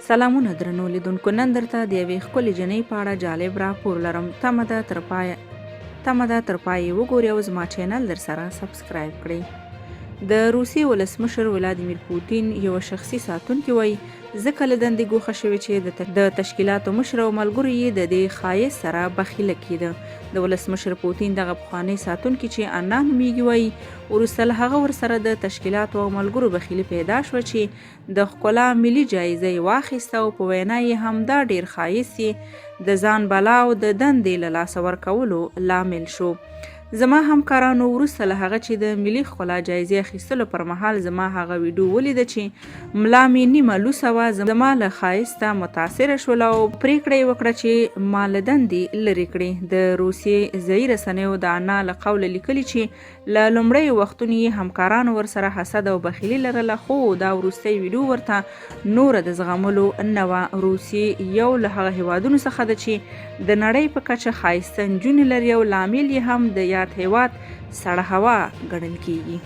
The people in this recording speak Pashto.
سلامونه درنو لیدونکو، نن درته د یوې ښکلې جنۍ په اړه جالب راپور لرم. تمه ده تر پایه وګورئ او زما چینل در سره سبسکرایب کړئ. د روسیې ولسمشر ولادیمیر پوتین یو شخصي ساتونکی وایي ځکه له دندې ګوښه شوې چې د تشکیلاتو مشر او ملګرو یې د دې ښایست سره بخیله کېده. د ولسمشر پوتین دغه پخوانی ساتونکی چې انا نومیږي وایي وروسته له هغه ورسره د تشکیلاتو او ملګرو بخیلي پیدا شوه چې د ښکلا ملي جایزه یې واخیسته او په وینا یې همدا ډېر ښایست یې د ځان بلا او د دندې له لاسه ورکولو لامل شو. زما همکارانو وروسته له هغه چې د ملي ښکلا جایزې اخیستلو پر مهال زما هغه ویډیو ولیده چې ملا مې نیمه لوسه وه، زما له ښایسته متاثره شول او پریکړه یې وکړه چې ما له دندې لرې کړي. د روسیې ځایي رسنیو د انا له قوله لیکلي چې له لومړیو وختونو یې همکارانو ورسره حسد او بخیلي لرله، خو دا وروستی ویډیو ورته نوره د زغملو نه وه. روسیې یو له هغه هیوادونو څخه ده چې د نړۍ په کچه ښایسته نجونې لري او لامل یې هم د یاد هیواد سړه هوا ګڼل کیږي.